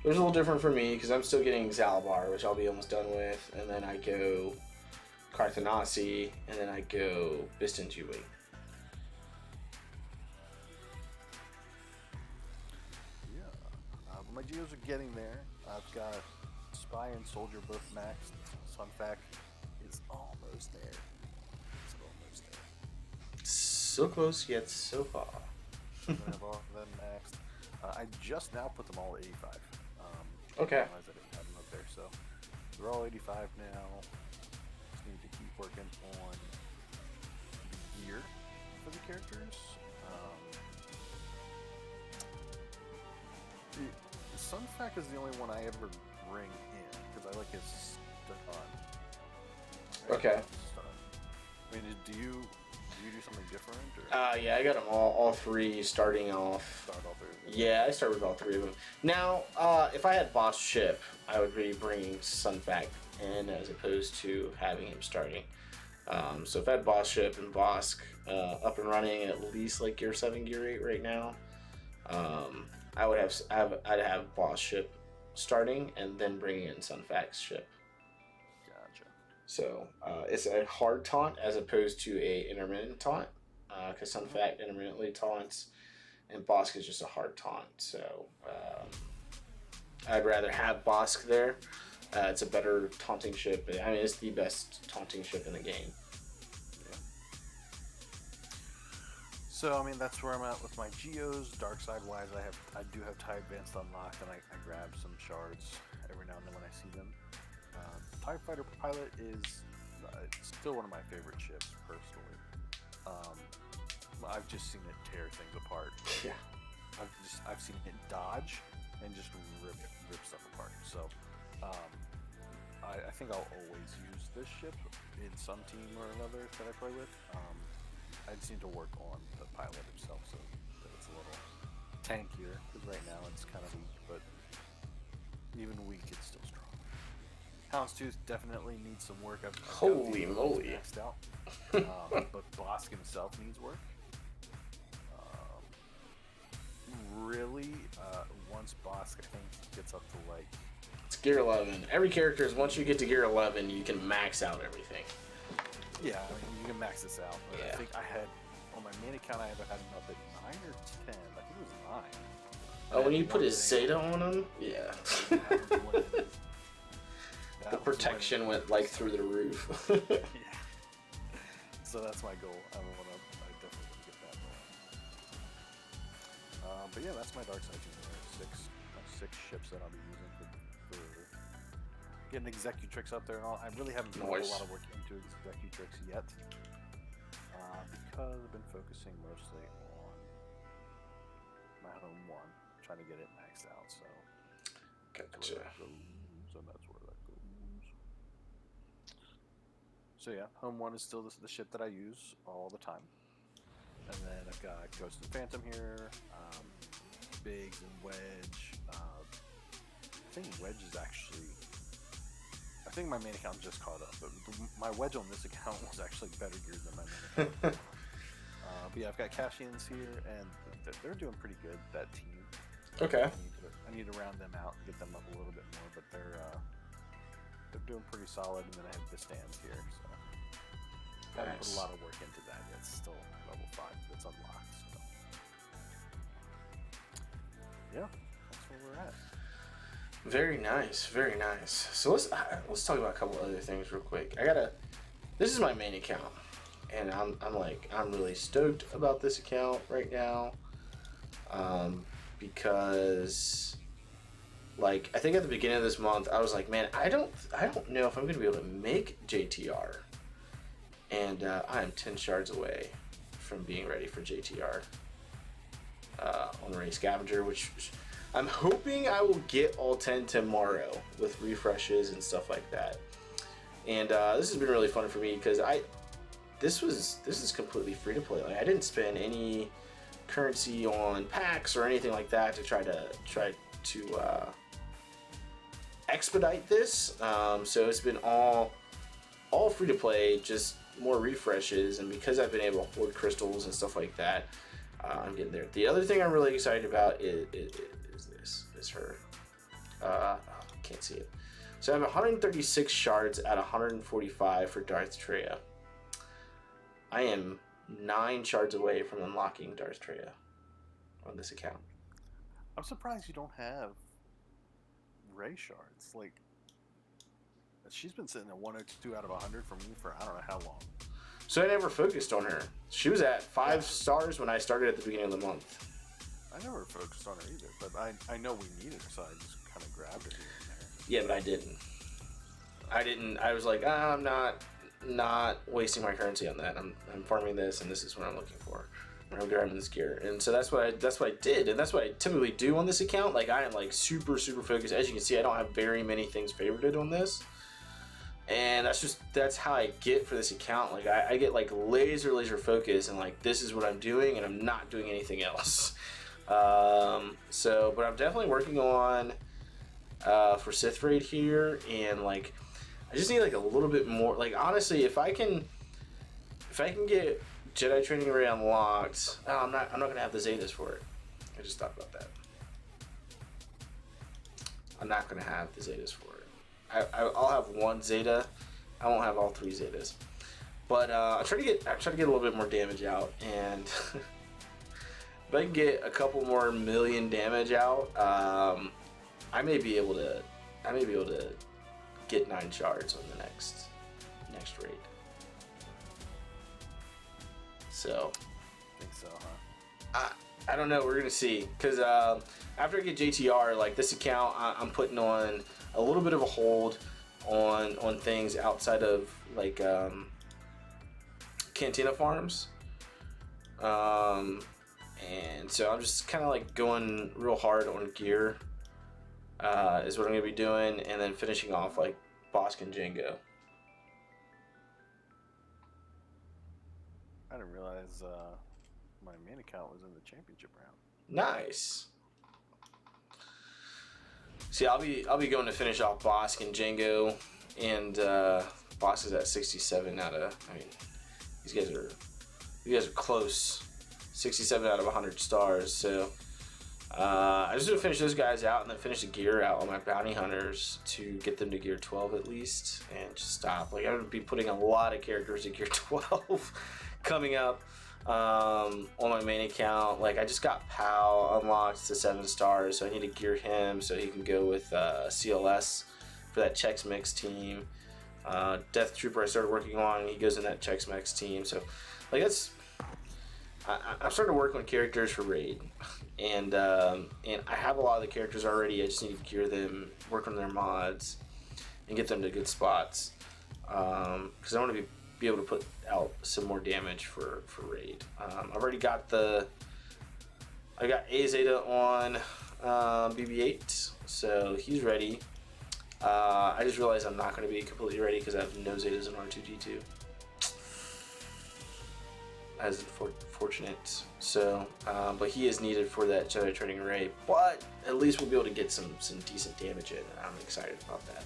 It was a little different for me because I'm still getting Zalabar, which I'll be almost done with, and then I go Karthanasi, and then I go Bistinjui. Yeah, my Geos are getting there. I've got Spy and Soldier both maxed. Sunfac is almost there. It's almost there. So close yet so far. I have all of them maxed. I just now put them all at 85. Okay. I realized I didn't have them up there, so they're all 85 now. Just need to keep working on the gear for the characters. Sunfac is the only one I ever bring in because I like his stun. Okay. Stun. I mean, do you do something different? Or? Yeah, I got them all three starting off. Start all three. Yeah, I start with all three of them. Now, if I had boss ship, I would be bringing Sunfac in as opposed to having him starting. So if I had boss ship and Bosk up and running at least like gear 7, gear 8 right now, I'd have boss ship starting and then bringing in Sunfac's ship. Gotcha. So it's a hard taunt as opposed to a intermittent taunt, because Sunfac intermittently taunts, and Bosk is just a hard taunt. So I'd rather have Bosk there. It's a better taunting ship. I mean, it's the best taunting ship in the game. Yeah. So I mean, that's where I'm at with my Geos. Dark side wise, I do have TIE Advanced unlocked, and I grab some shards every now and then when I see them. TIE Fighter Pilot is still one of my favorite ships, personally. I've just seen it tear things apart. Yeah. I've seen it dodge and just rip stuff apart. So I think I'll always use this ship in some team or another that I play with. I just need to work on the pilot himself so that it's a little tankier, because right now it's kind of weak, but even weak, it's still strong. Houndstooth definitely needs some work. I've Holy moly. maxed out. But Bosk himself needs work. Really, once Bosk, I think, gets up to like... It's gear 11. Every character is, once you get to gear 11, you can max out everything. Yeah, I mean, you can max this out. But Yeah. I think I had, on my main account, I either had him up at 9 or 10. I think it was 9. Oh, when you put his Zeta on him? Yeah. The protection went like through the roof. Yeah. So that's my goal. I definitely want to get that goal. But yeah, that's my dark side team. Six ships that I'll be using for getting Executrix up there and all. I really haven't put a Nice. lot of work into Executrix yet, because I've been focusing mostly on my home one, trying to get it maxed out. So that's where Gotcha. that goes, and that's where that goes. So yeah, home one is still the ship that I use all the time. And then I've got Ghost and Phantom here, Biggs and Wedge. I think Wedge is actually... I think my main account just caught up, but my Wedge on this account was actually better geared than my main account. But yeah, I've got Cashians here, and they're doing pretty good, that team. Okay. I need to round them out and get them up a little bit more, but they're doing pretty solid. And then I have Bistans here, so I haven't put a lot of work into that yet. It's still level 5. It's unlocked. So. Yeah, that's where we're at. Very nice, very nice. So let's talk about a couple other things real quick. This is my main account, and I'm really stoked about this account right now, because like I think at the beginning of this month I was like, man, I don't know if I'm gonna be able to make JTR, and I am 10 shards away from being ready for JTR on Ray Scavenger, which I'm hoping I will get all 10 tomorrow with refreshes and stuff like that. And this has been really fun for me because this is completely free to play. Like, I didn't spend any currency on packs or anything like that to try to expedite this. So it's been all free to play, just more refreshes, and because I've been able to hoard crystals and stuff like that, I'm getting there. The other thing I'm really excited about is her. Can't see it. So I have 136 shards at 145 for Darth Treya. I am 9 shards away from unlocking Darth Treya on this account. I'm surprised you don't have Ray shards. Like, she's been sitting at 102 out of 100 for me for I don't know how long. So I never focused on her. She was at 5 stars when I started at the beginning of the month. I never focused on her either, but I know we needed her, so I just kind of grabbed her here and there. Yeah, but I didn't. I was like, I'm not wasting my currency on that. I'm farming this, and this is what I'm looking for. I'm grabbing this gear, and so that's what I did, and that's what I typically do on this account. Like, I am like super focused. As you can see, I don't have very many things favorited on this, and that's how I get for this account. Like, I get like laser focused, and like, this is what I'm doing, and I'm not doing anything else. But I'm definitely working on for Sith Raid here, and like, I just need like a little bit more. Like, honestly, if I can get Jedi Training Array unlocked, I'm not gonna have the Zetas for it. I just thought about that. I'm not gonna have the Zetas for it. I'll have 1 Zeta. I won't have all 3 Zetas. But I try to get a little bit more damage out, and if I can get a couple more million damage out, I may be able to get 9 shards on the next raid. So, I think so, huh? I don't know. We're gonna see, because after I get JTR, like, this account, I'm putting on a little bit of a hold on things outside of like Cantina farms, and so I'm just kind of like going real hard on gear, is what I'm gonna be doing, and then finishing off like Bosk and Django. I didn't realize my main account was in the championship round. Nice. See, I'll be going to finish off Bosk and Django, and Bosk is at 67 out of. I mean, these guys are close. 67 out of 100 stars. So I just want to finish those guys out, and then finish the gear out on my bounty hunters to get them to gear 12 at least, and just stop. Like, I'm gonna be putting a lot of characters at gear 12 coming up on my main account. Like, I just got Pal unlocked to 7 stars, so I need to gear him so he can go with CLS for that Chex Mix team. Death Trooper I started working on, he goes in that Chex Mix team. So, like, that's I'm starting to work on characters for Raid, and I have a lot of the characters already. I just need to gear them, work on their mods, and get them to good spots, because I want to be able to put out some more damage for Raid. I've already got I got A Zeta on BB-8, so he's ready. I just realized I'm not going to be completely ready because I have no Zetas in R2D2. As fortunate. So, but he is needed for that Jedi Training Array. But at least we'll be able to get some decent damage in, and I'm excited about that,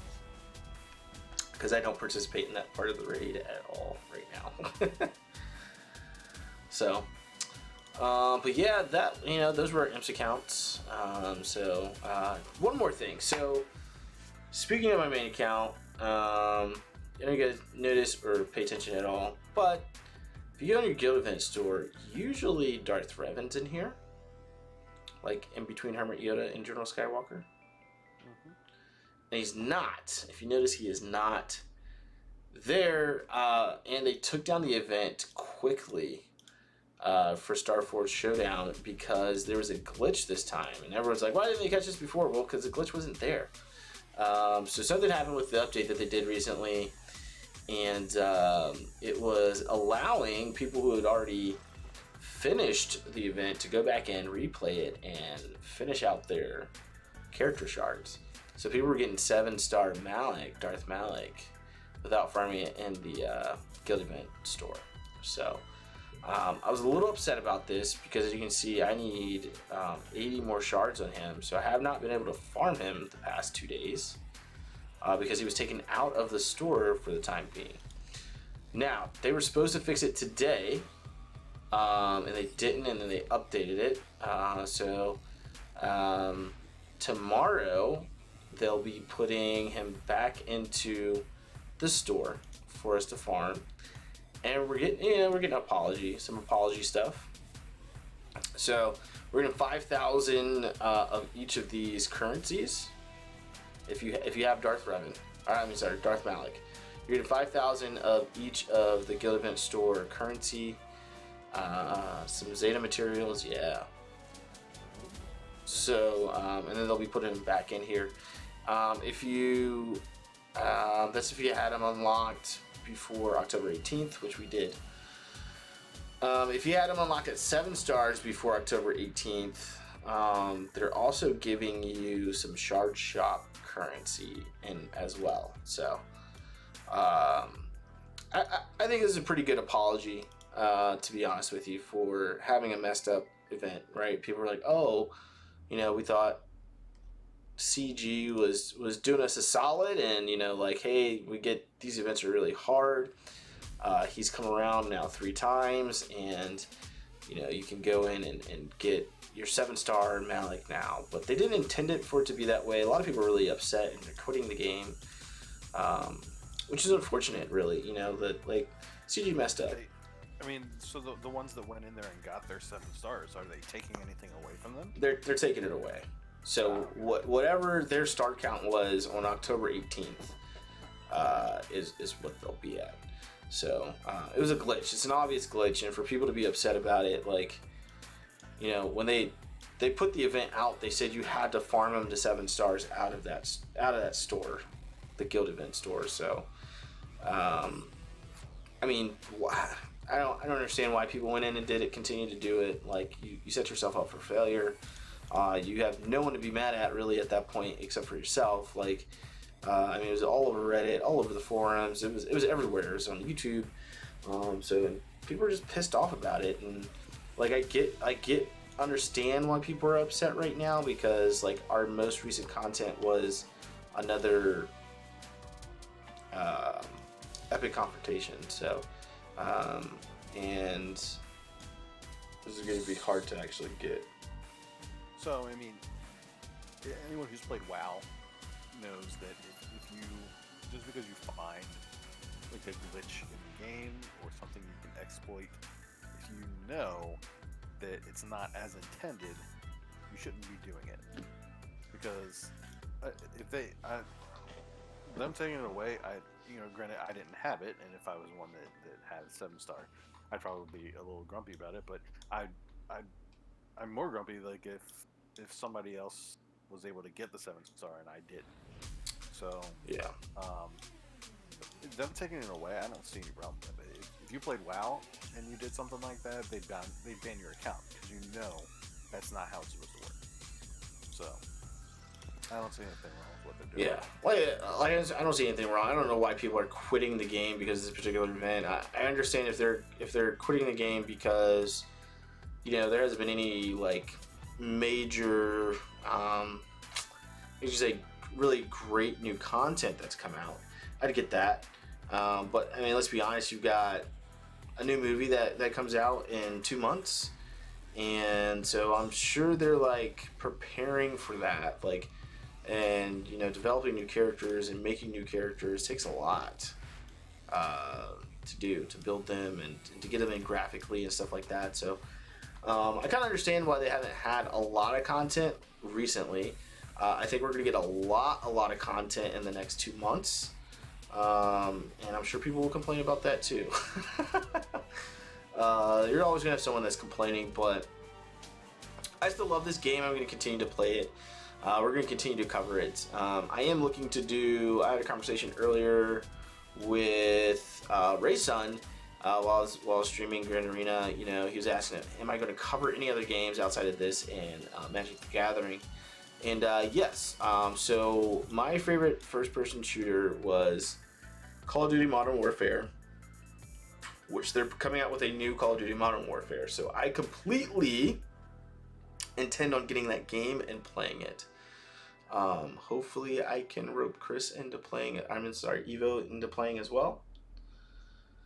because I don't participate in that part of the raid at all right now. So, but yeah, that, those were our IMPS accounts. One more thing. So, speaking of my main account, I don't know if you guys notice or pay attention at all, but if you go on your Guild Event store, usually Darth Revan's in here, like in between Hermit Yoda and General Skywalker. Mm-hmm. And he's not. If you notice, he is not there, and they took down the event quickly for Star Force Showdown because there was a glitch this time, and everyone's like, why didn't they catch this before? Well, because the glitch wasn't there. So something happened with the update that they did recently, and it was allowing people who had already finished the event to go back and replay it and finish out their character shards. So people were getting 7-star Darth Malak, without farming it in the Guild Event store. So I was a little upset about this because, as you can see, I need 80 more shards on him. So I have not been able to farm him the past 2 days because he was taken out of the store for the time being. Now, they were supposed to fix it today, and they didn't, and then they updated it. Tomorrow they'll be putting him back into the store for us to farm, and we're getting some apology stuff. So we're getting 5,000 of each of these currencies. If you have Darth Malik, you're getting 5,000 of each of the Guild Event store currency. Some Zeta materials, yeah. So and then they'll be putting them back in here. That's if you had them unlocked before October 18th, which we did. If you had them unlocked at 7 stars before October 18th, they're also giving you some Shard Shop currency in as well. So I think this is a pretty good apology, to be honest with you, for having a messed up event, right? People were like, oh, we thought CG was doing us a solid, and like, hey, we get these events are really hard. He's come around now 3 times, and you can go in and get your 7-star Malik now. But they didn't intend it for it to be that way. A lot of people are really upset and they're quitting the game, which is unfortunate, really. That like CG messed up. So the ones that went in there and got their 7 stars, are they taking anything away from them? They're taking it away. So whatever their star count was on October 18th is what they'll be at. So it was a glitch. It's an obvious glitch, and for people to be upset about it, like, when they put the event out, they said you had to farm them to 7 stars out of that store, the Guild Event store. So, I don't understand why people went in and did it, continue to do it. Like, you set yourself up for failure. You have no one to be mad at, really, at that point, except for yourself. Like, it was all over Reddit, all over the forums. It was everywhere. It was on YouTube. So people are just pissed off about it, and like I understand why people are upset right now, because like our most recent content was another epic confrontation. So and this is going to be hard to actually get. So anyone who's played WoW knows that if you, just because you find like a glitch in the game or something you can exploit, if you know that it's not as intended, you shouldn't be doing it. Because if them taking it away, granted I didn't have it, and if I was one that had 7-star, I'd probably be a little grumpy about it. But I'm more grumpy like if somebody else was able to get the 7-star and I didn't. So yeah, them taking it away, I don't see any problem with it. If you played WoW and you did something like that, they'd ban your account, because that's not how it's supposed to work. So I don't see anything wrong with what they're doing. Yeah, I don't see anything wrong. I don't know why people are quitting the game because of this particular event. I understand if they're quitting the game because there hasn't been any like major really great new content that's come out. I'd get that, but let's be honest, you've got a new movie that comes out in 2 months, and so I'm sure they're like preparing for that, like, and developing new characters and making new characters takes a lot to do, to build them and to get them in graphically and stuff like that. So I kind of understand why they haven't had a lot of content recently. I think we're going to get a lot of content in the next 2 months. And I'm sure people will complain about that too. You're always going to have someone that's complaining, but I still love this game. I'm going to continue to play it. We're going to continue to cover it. I am looking to I had a conversation earlier with Ray's son while I was streaming Grand Arena. He was asking, am I going to cover any other games outside of this and Magic the Gathering? And yes, so my favorite first-person shooter was Call of Duty Modern Warfare, which they're coming out with a new Call of Duty Modern Warfare. So I completely intend on getting that game and playing it. Hopefully I can rope Chris into playing it. Evo into playing as well.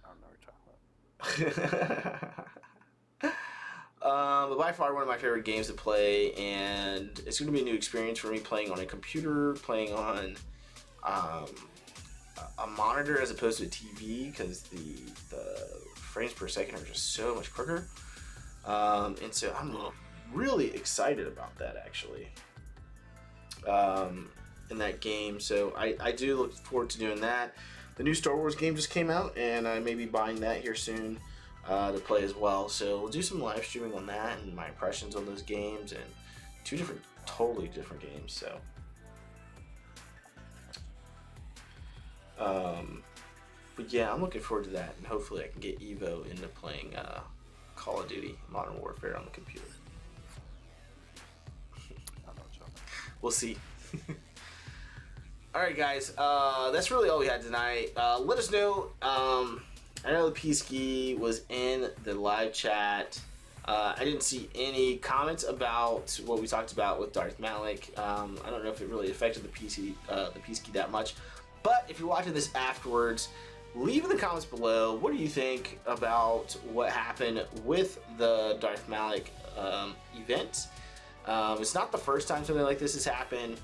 I don't know what you're talking But by far one of my favorite games to play, and it's going to be a new experience for me playing on a computer, playing on a monitor as opposed to a TV, because the frames per second are just so much quicker. And so I'm really excited about that, actually, in that game. So I do look forward to doing that. The new Star Wars game just came out, and I may be buying that here soon to play as well. So we'll do some live streaming on that and my impressions on those games, and two totally different games. So but yeah, I'm looking forward to that, and hopefully I can get Evo into playing Call of Duty Modern Warfare on the computer. We'll see. Alright guys, that's really all we had tonight. Let us know. I know the P-Ski was in the live chat. I didn't see any comments about what we talked about with Darth Malik. I don't know if it really affected the P-Ski that much. But if you're watching this afterwards, leave in the comments below, what do you think about what happened with the Darth Malik event? It's not the first time something like this has happened.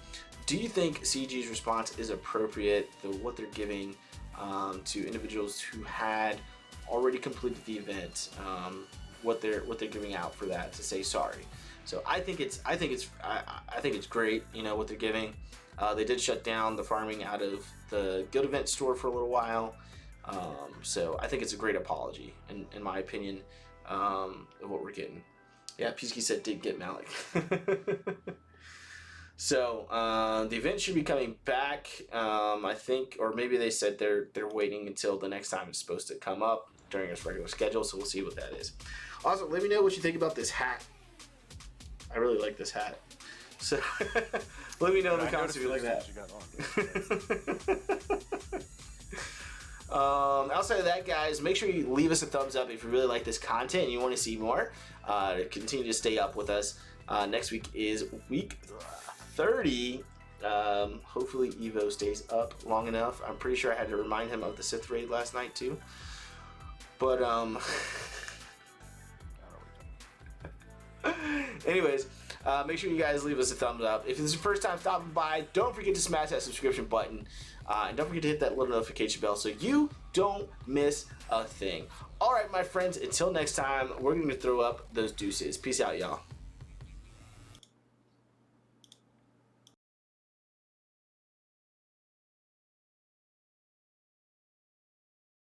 Do you think CG's response is appropriate, what they're giving to individuals who had already completed the event, what they're giving out for that, to say sorry? So I think it's great, you know, what they're giving. They did shut down the farming out of the Guild Event store for a little while, so I think it's a great apology, in my opinion, of what we're getting. Yeah, Peasky said did get Malik. So the event should be coming back, I think, or maybe they said they're waiting until the next time it's supposed to come up during its regular schedule, so we'll see what that is. Also, let me know what you think about this hat. I really like this hat. So let me know in the comments if you like that. Outside of that, guys, make sure you leave us a thumbs up if you really like this content and you want to see more. To continue to stay up with us. Next week is week 30. Hopefully Evo stays up long enough. I'm pretty sure I had to remind him of the Sith raid last night too. But anyways, make sure you guys leave us a thumbs up. If this is your first time stopping by, don't forget to smash that subscription button. And don't forget to hit that little notification bell so you don't miss a thing. Alright, my friends, until next time, we're going to throw up those deuces. Peace out, y'all.